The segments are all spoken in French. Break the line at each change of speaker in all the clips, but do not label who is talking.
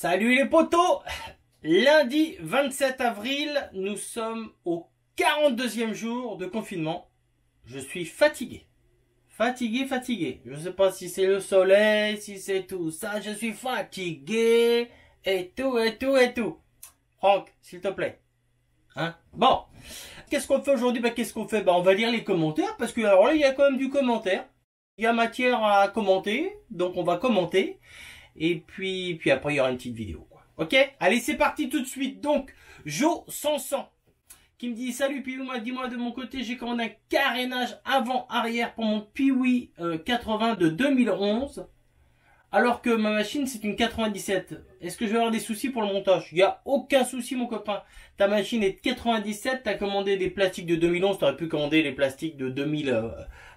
Salut les potos! Lundi 27 avril, nous sommes au 42e jour de confinement. Je suis fatigué. Fatigué. Je ne sais pas si c'est le soleil, si c'est tout ça. Je suis fatigué. Et tout. Franck, s'il te plaît. Hein? Bon. Qu'est-ce qu'on fait aujourd'hui? Qu'est-ce qu'on fait? On va lire les commentaires. Parce que alors là, il y a quand même du commentaire. Il y a matière à commenter. Donc on va commenter. Et puis après, il y aura une petite vidéo. Ok? Allez, c'est parti tout de suite. Donc, Jo Sansan qui me dit: salut Piwi, dis-moi de mon côté, j'ai commandé un carénage avant-arrière pour mon Piwi 80 de 2011. Alors que ma machine, c'est une 97. Est-ce que je vais avoir des soucis pour le montage? Il n'y a aucun souci, mon copain. Ta machine est de 97, tu as commandé des plastiques de 2011, tu aurais pu commander les plastiques de 2000,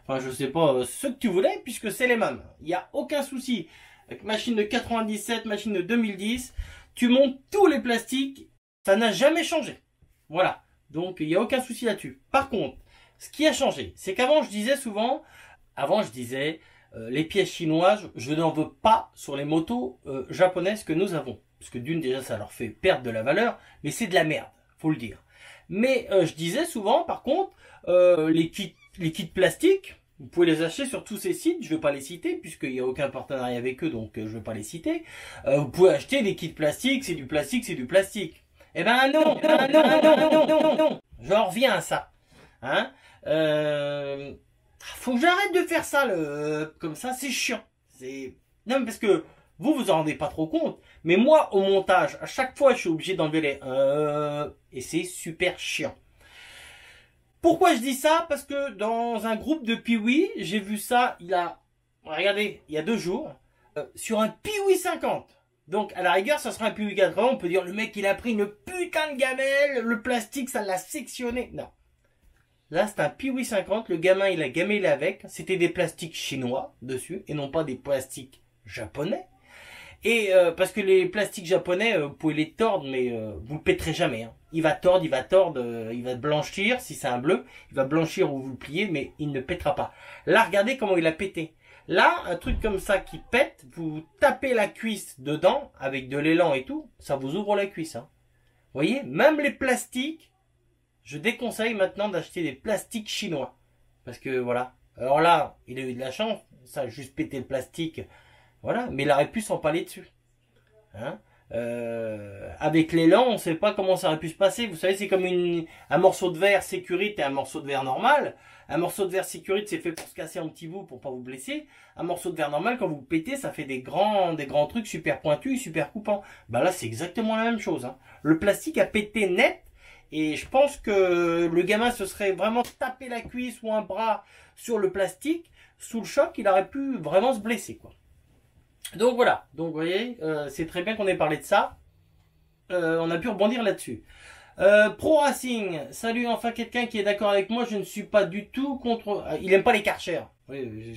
enfin je sais pas, ce que tu voulais, puisque c'est les mêmes. Il n'y a aucun souci. Avec machine de 97, machine de 2010, tu montes tous les plastiques, ça n'a jamais changé. Voilà. Donc il n'y a aucun souci là-dessus. Par contre, ce qui a changé, c'est qu'avant je disais souvent, les pièces chinoises, je n'en veux pas sur les motos japonaises que nous avons. Parce que d'une, déjà, ça leur fait perdre de la valeur, mais c'est de la merde, faut le dire. Mais je disais souvent, par contre, les kits plastiques, vous pouvez les acheter sur tous ces sites, je ne vais pas les citer, puisqu'il n'y a aucun partenariat avec eux, donc je ne vais pas les citer. Vous pouvez acheter des kits plastiques, c'est du plastique. Eh ben non. J'en reviens à ça. Hein? Faut que j'arrête de faire ça, comme ça, c'est chiant. Non, mais parce que vous en rendez pas trop compte. Mais moi, au montage, à chaque fois, je suis obligé d'enlever les et c'est super chiant. Pourquoi je dis ça? Parce que dans un groupe de Piwi, j'ai vu ça, regardez, il y a 2 jours, sur un Piwi 50. Donc, à la rigueur, ça sera un Piwi 80, on peut dire, le mec, il a pris une putain de gamelle, le plastique, ça l'a sectionné. Non. Là, c'est un Piwi 50, le gamin, il a gamellé avec. C'était des plastiques chinois dessus, et non pas des plastiques japonais. Et parce que les plastiques japonais, vous pouvez les tordre, mais vous le péterez jamais. Hein. Il va tordre, il va blanchir, si c'est un bleu, il va blanchir ou vous le pliez, mais il ne pètera pas. Là, regardez comment il a pété. Là, un truc comme ça qui pète, vous tapez la cuisse dedans, avec de l'élan et tout, ça vous ouvre la cuisse. Hein. Vous voyez, même les plastiques, je déconseille maintenant d'acheter des plastiques chinois. Parce que voilà. Alors là, il a eu de la chance, ça a juste pété le plastique. Voilà, mais il aurait pu s'empaler dessus. Hein? Avec l'élan, on ne sait pas comment ça aurait pu se passer. Vous savez, c'est comme un morceau de verre sécurité et un morceau de verre normal. Un morceau de verre sécurité, c'est fait pour se casser en petits bouts pour pas vous blesser. Un morceau de verre normal, quand vous le pétez, ça fait des grands trucs super pointus, super coupants. Ben là, c'est exactement la même chose. Hein. Le plastique a pété net. Et je pense que le gamin se serait vraiment tapé la cuisse ou un bras sur le plastique. Sous le choc, il aurait pu vraiment se blesser, quoi. Donc voilà, donc vous voyez, c'est très bien qu'on ait parlé de ça. On a pu rebondir là-dessus. Pro Racing, salut, enfin quelqu'un qui est d'accord avec moi, je ne suis pas du tout contre... il aime pas les Karcher. Oui,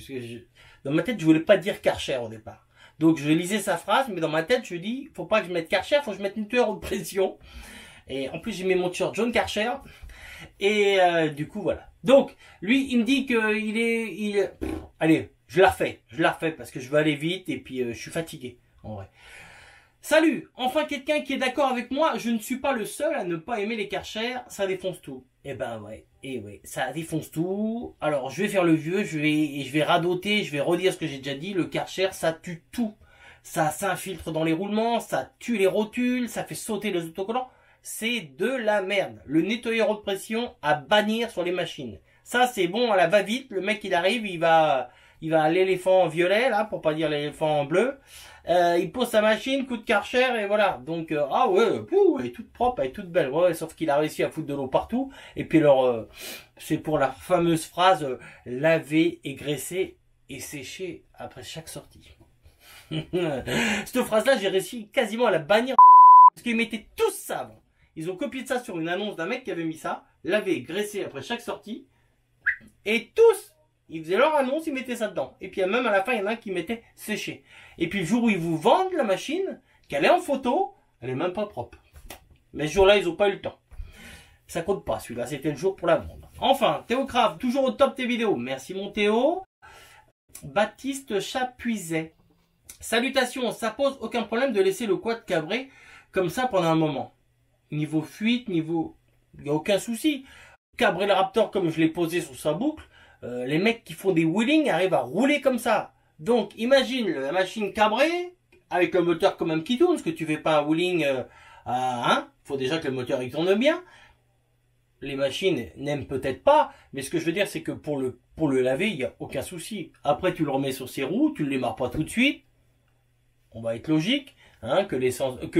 dans ma tête, je voulais pas dire Karcher au départ. Donc je lisais sa phrase, mais dans ma tête, je dis, faut pas que je mette Karcher, faut que je mette une tueur haute pression. Et en plus, j'ai mis mon t-shirt John Karcher. Et du coup, voilà. Donc, lui, il me dit que allez, je la refais parce que je veux aller vite et puis je suis fatigué, en vrai. Salut, enfin quelqu'un qui est d'accord avec moi, je ne suis pas le seul à ne pas aimer les Karcher, ça défonce tout. Eh ben ouais, ça défonce tout. Alors, je vais faire le vieux, je vais radoter, je vais redire ce que j'ai déjà dit, le Karcher, ça tue tout. Ça s'infiltre dans les roulements, ça tue les rotules, ça fait sauter les autocollants. C'est de la merde. Le nettoyeur haute pression à bannir sur les machines. Ça, c'est bon à la va-vite. Le mec, il arrive, il va à l'éléphant violet, là, pour pas dire l'éléphant bleu. Il pose sa machine, coup de Karcher, et voilà. Donc, ah ouais, elle est toute propre, elle est toute belle. Ouais, sauf qu'il a réussi à foutre de l'eau partout. Et puis alors, c'est pour la fameuse phrase, laver et graisser et sécher après chaque sortie. Cette phrase-là, j'ai réussi quasiment à la bannir. Parce qu'ils mettaient tous ça avant. Ils ont copié de ça sur une annonce d'un mec qui avait mis ça, lavé, graissé après chaque sortie, et tous, ils faisaient leur annonce, ils mettaient ça dedans. Et puis même à la fin, il y en a un qui mettait séché. Et puis le jour où ils vous vendent la machine, qu'elle est en photo, elle est même pas propre. Mais ce jour-là, ils n'ont pas eu le temps. Ça compte pas, celui-là, c'était le jour pour la vendre. Enfin, Théo Crave, toujours au top tes vidéos. Merci mon Théo. Baptiste Chapuiset. Salutations, ça pose aucun problème de laisser le quad cabré comme ça pendant un moment. Niveau fuite, niveau... Il n'y a aucun souci. Cabrer le Raptor comme je l'ai posé sur sa boucle, les mecs qui font des wheelings arrivent à rouler comme ça. Donc imagine la machine cabrée, avec le moteur quand même qui tourne, parce que tu fais pas un wheeling à 1, faut déjà que le moteur il tourne bien. Les machines n'aiment peut-être pas, mais ce que je veux dire c'est que pour le laver, il n'y a aucun souci. Après tu le remets sur ses roues, tu ne le démarres pas tout de suite. On va être logique, hein, que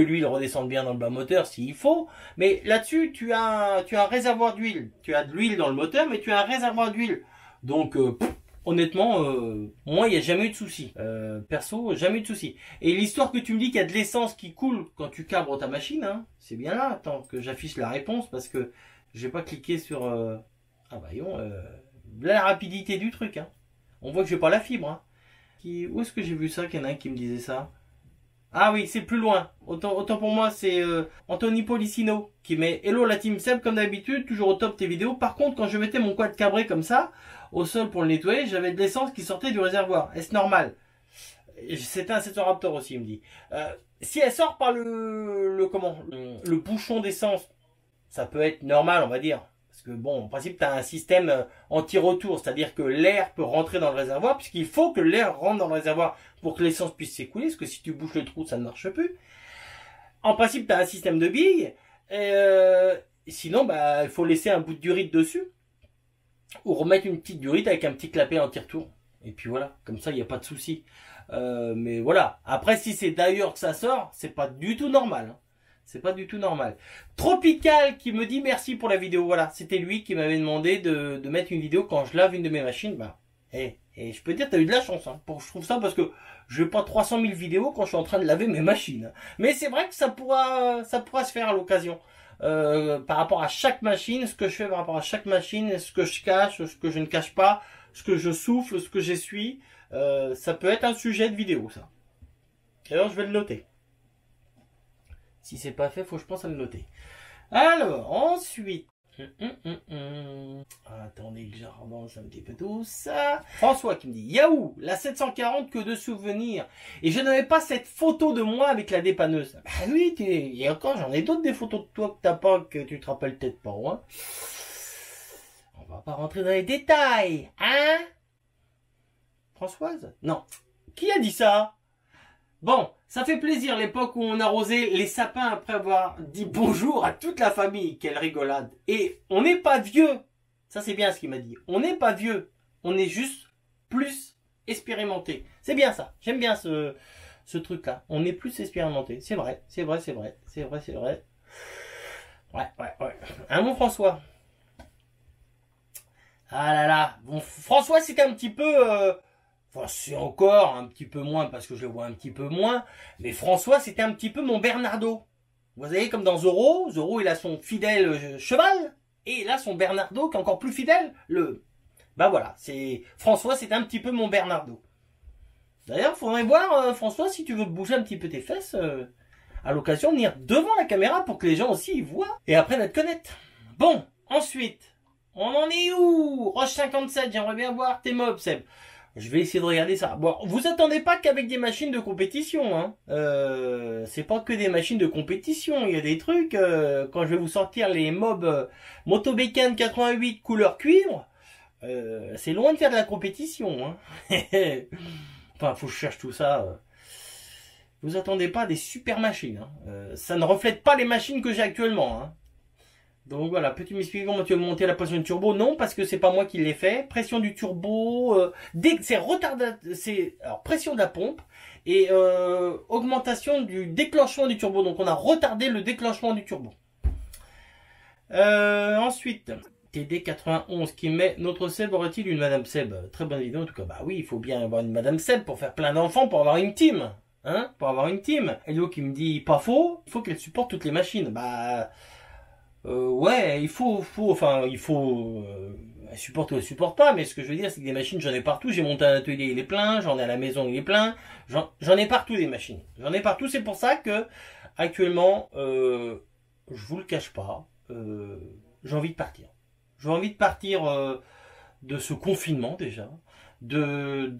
l'huile redescende bien dans le bas moteur s'il faut. Mais là-dessus, tu as un réservoir d'huile. Tu as de l'huile dans le moteur, mais tu as un réservoir d'huile. Donc, honnêtement, moi, il n'y a jamais eu de souci. Perso, jamais eu de souci. Et l'histoire que tu me dis qu'il y a de l'essence qui coule quand tu cabres ta machine, hein, c'est bien là. Attends que j'affiche la réponse parce que j'ai pas cliqué sur... Ah bah, la rapidité du truc. Hein. On voit que j'ai pas la fibre. Hein. Où est-ce que j'ai vu ça qu'il y en a un qui me disait ça? Ah oui, c'est plus loin. Autant pour moi, c'est Anthony Policino qui met Hello la team Seb, comme d'habitude, toujours au top tes vidéos. Par contre, quand je mettais mon quad cabré comme ça, au sol pour le nettoyer, j'avais de l'essence qui sortait du réservoir. Est-ce normal? C'était un 700 Raptor aussi, il me dit. Si elle sort par le bouchon d'essence, ça peut être normal, on va dire. Parce que bon, en principe, tu as un système anti-retour, c'est-à-dire que l'air peut rentrer dans le réservoir, puisqu'il faut que l'air rentre dans le réservoir pour que l'essence puisse s'écouler, parce que si tu bouches le trou, ça ne marche plus. En principe, tu as un système de billes, sinon, bah, il faut laisser un bout de durite dessus, ou remettre une petite durite avec un petit clapet anti-retour. Et puis voilà, comme ça, il n'y a pas de souci. Mais voilà, après, si c'est d'ailleurs que ça sort, c'est pas du tout normal. Hein. C'est pas du tout normal. Tropical qui me dit merci pour la vidéo. Voilà, c'était lui qui m'avait demandé de mettre une vidéo quand je lave une de mes machines. Bah, et je peux dire, t'as eu de la chance. Hein, je trouve ça parce que je n'ai pas 300 000 vidéos quand je suis en train de laver mes machines. Mais c'est vrai que ça pourra se faire à l'occasion. Par rapport à chaque machine, ce que je fais par rapport à chaque machine, ce que je cache, ce que je ne cache pas, ce que je souffle, ce que j'essuie, ça peut être un sujet de vidéo, ça. D'ailleurs, je vais le noter. Si c'est pas fait, faut que je pense à le noter. Alors, ensuite... Attendez que j'avance un petit peu tout ça. François qui me dit, Yahoo, la 740 que de souvenirs. Et je n'avais pas cette photo de moi avec la dépanneuse. Bah oui, et encore, j'en ai d'autres des photos de toi que t'as pas, que tu te rappelles peut-être pas. Hein. On va pas rentrer dans les détails. Hein Françoise? Non. Qui a dit ça? Bon, ça fait plaisir l'époque où on arrosait les sapins après avoir dit bonjour à toute la famille. Quelle rigolade. Et on n'est pas vieux. Ça c'est bien ce qu'il m'a dit. On n'est pas vieux. On est juste plus expérimenté. C'est bien ça. J'aime bien ce truc-là. On est plus expérimenté. C'est vrai, c'est vrai, c'est vrai. C'est vrai, c'est vrai. Ouais. Un bon François. Ah là là. Bon, François c'était un petit peu... Enfin, c'est encore un petit peu moins parce que je le vois un petit peu moins. Mais François, c'était un petit peu mon Bernardo. Vous voyez, comme dans Zorro. Zorro, il a son fidèle cheval. Et là, son Bernardo, qui est encore plus fidèle. Bah voilà, François, c'était un petit peu mon Bernardo. D'ailleurs, faudrait voir, François, si tu veux bouger un petit peu tes fesses, à l'occasion, venir devant la caméra pour que les gens aussi y voient. Et apprennent à te connaître. Bon, ensuite, on en est où? Roche 57, j'aimerais bien voir tes mobs, Seb. Je vais essayer de regarder ça. Bon, vous attendez pas qu'avec des machines de compétition, hein. C'est pas que des machines de compétition. Il y a des trucs, quand je vais vous sortir les mobs Moto Bécane 88 couleur cuivre, c'est loin de faire de la compétition, hein. Enfin, faut que je cherche tout ça. Vous attendez pas des super machines, hein. Ça ne reflète pas les machines que j'ai actuellement, hein. Donc voilà, peux-tu m'expliquer comment tu as monté la pression du turbo? Non, parce que c'est pas moi qui l'ai fait. Pression du turbo, c'est alors pression de la pompe et augmentation du déclenchement du turbo. Donc on a retardé le déclenchement du turbo. Ensuite, TD91 qui met notre Seb aurait-il une Madame Seb? Très bonne vidéo en tout cas. Bah oui, il faut bien avoir une Madame Seb pour faire plein d'enfants, pour avoir une team. Hein, pour avoir une team. Hello qui me dit pas faux, il faut qu'elle supporte toutes les machines. Bah ouais, elle supporte ou elle supporte pas, mais ce que je veux dire, c'est que des machines, j'en ai partout, j'ai monté un atelier, il est plein, j'en ai à la maison, il est plein, j'en ai partout des machines. J'en ai partout, c'est pour ça que, actuellement, je vous le cache pas, j'ai envie de partir. J'ai envie de partir de ce confinement, déjà, de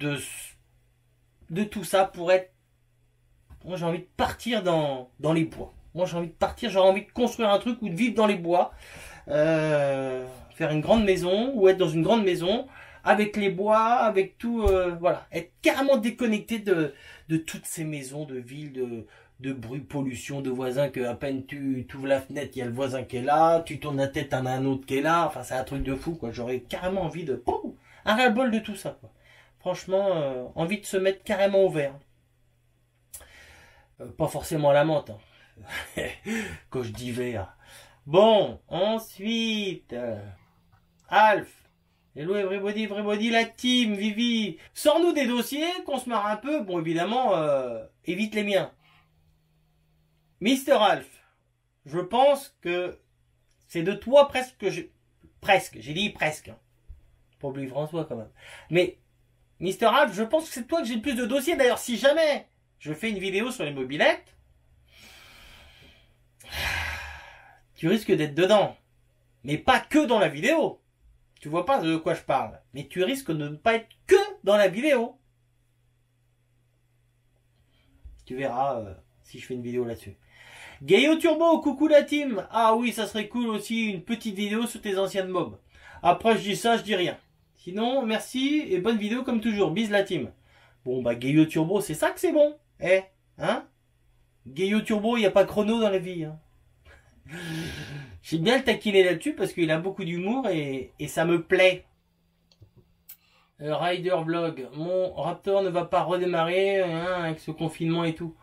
tout ça pour être Moi, j'ai envie de partir dans les bois. Moi, j'ai envie de partir, j'aurais envie de construire un truc ou de vivre dans les bois. Faire une grande maison ou être dans une grande maison avec les bois, avec tout, voilà. Être carrément déconnecté de toutes ces maisons de ville, de bruit, pollution, de voisins que à peine tu ouvres la fenêtre, il y a le voisin qui est là, tu tournes la tête, t'en as un autre qui est là. Enfin, c'est un truc de fou, quoi. J'aurais carrément envie de... un ras-le-bol de tout ça, quoi. Franchement, envie de se mettre carrément au vert. Pas forcément à la menthe, hein. Quand je dis vert. Bon, ensuite... Alf. Hello everybody, la team, Vivi. Sors-nous des dossiers, qu'on se marre un peu. Bon, évidemment, évite les miens. Mister Alf, je pense que c'est de toi presque que je... Presque, j'ai dit presque. Hein. Pas oublier François quand même. Mais, Mister Alf, je pense que c'est toi que j'ai le plus de dossiers. D'ailleurs, si jamais je fais une vidéo sur les mobylettes, tu risques d'être dedans. Mais pas que dans la vidéo. Tu vois pas de quoi je parle. Mais tu risques de ne pas être que dans la vidéo. Tu verras si je fais une vidéo là-dessus. Gaio Turbo, coucou la team. Ah oui, ça serait cool aussi une petite vidéo sur tes anciennes mobs. Après, je dis ça, je dis rien. Sinon, merci et bonne vidéo comme toujours. Bise la team. Bon, bah, Gaio Turbo, c'est ça que c'est bon. Eh, hein? Gaio Turbo, il n'y a pas chrono dans la vie. Hein. J'ai bien le taquiner là-dessus parce qu'il a beaucoup d'humour et ça me plaît. Rider Vlog, mon Raptor ne va pas redémarrer hein, avec ce confinement et tout.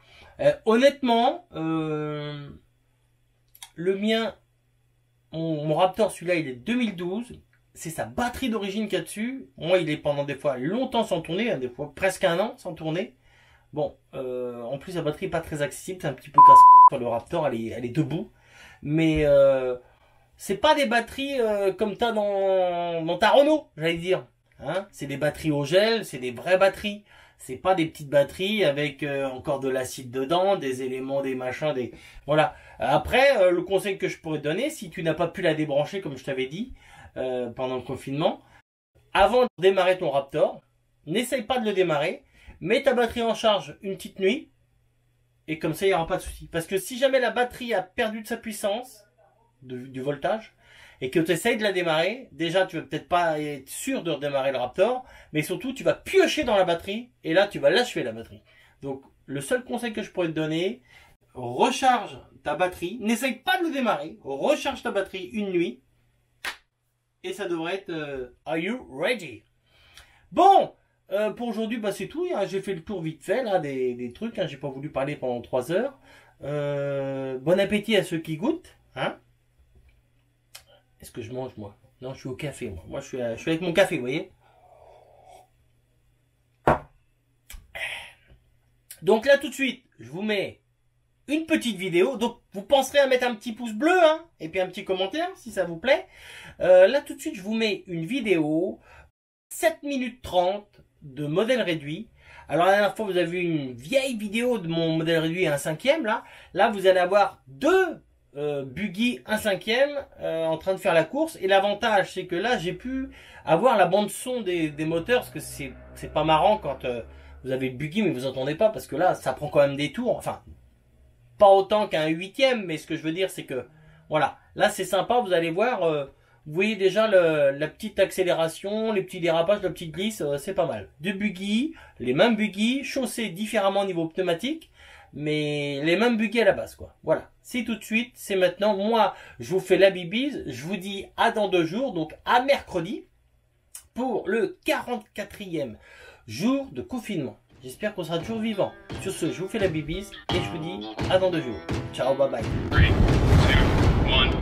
Honnêtement, le mien, mon Raptor, celui-là, il est 2012. C'est sa batterie d'origine qu'il y a dessus. Moi, il est pendant des fois longtemps sans tourner, hein, des fois presque un an sans tourner. Bon, en plus, la batterie n'est pas très accessible, c'est un petit peu casse-couille sur le Raptor, elle est debout. Mais c'est pas des batteries comme t'as dans ta Renault, j'allais dire. Hein, c'est des batteries au gel, c'est des vraies batteries. C'est pas des petites batteries avec encore de l'acide dedans, des éléments, des machins, des... Voilà. Après, le conseil que je pourrais te donner, si tu n'as pas pu la débrancher, comme je t'avais dit, pendant le confinement, avant de démarrer ton Raptor, n'essaye pas de le démarrer, mets ta batterie en charge une petite nuit, et comme ça, il n'y aura pas de souci. Parce que si jamais la batterie a perdu de sa puissance, du voltage, et que tu essayes de la démarrer, déjà tu vas peut-être pas être sûr de redémarrer le Raptor, mais surtout tu vas piocher dans la batterie, et là tu vas l'achever la batterie. Donc le seul conseil que je pourrais te donner, recharge ta batterie, n'essaye pas de le démarrer, recharge ta batterie une nuit, et ça devrait être Are you ready? Bon, pour aujourd'hui, bah, c'est tout, hein. J'ai fait le tour vite fait là, des trucs, hein. J'ai pas voulu parler pendant 3 heures. Bon appétit à ceux qui goûtent, hein. Est-ce que je mange, moi? Non, je suis au café, moi. Moi, je suis avec mon café, vous voyez? Donc là, tout de suite, je vous mets une petite vidéo. Donc, vous penserez à mettre un petit pouce bleu, hein, et puis un petit commentaire, si ça vous plaît. Là, tout de suite, je vous mets une vidéo, 7 minutes 30 de modèle réduit. Alors, la dernière fois, vous avez vu une vieille vidéo de mon modèle réduit à 1/5, là. Là, vous allez avoir 2 buggy 1/5 en train de faire la course, et l'avantage c'est que là j'ai pu avoir la bande son des moteurs, parce que c'est pas marrant quand vous avez le buggy mais vous entendez pas, parce que là ça prend quand même des tours, enfin pas autant qu'un 8e, mais ce que je veux dire c'est que voilà, là c'est sympa, vous allez voir, vous voyez déjà la petite accélération, les petits dérapages, la petite glisse, c'est pas mal. 2 buggy, les mêmes buggy, chaussés différemment au niveau pneumatique, mais les mêmes buggy à la base, quoi. Voilà, c'est tout de suite, c'est maintenant. Moi, je vous fais la bibise, je vous dis à dans 2 jours, donc à mercredi, pour le 44e jour de confinement. J'espère qu'on sera toujours vivant. Sur ce, je vous fais la bibise et je vous dis à dans 2 jours. Ciao, bye bye. 3, 2.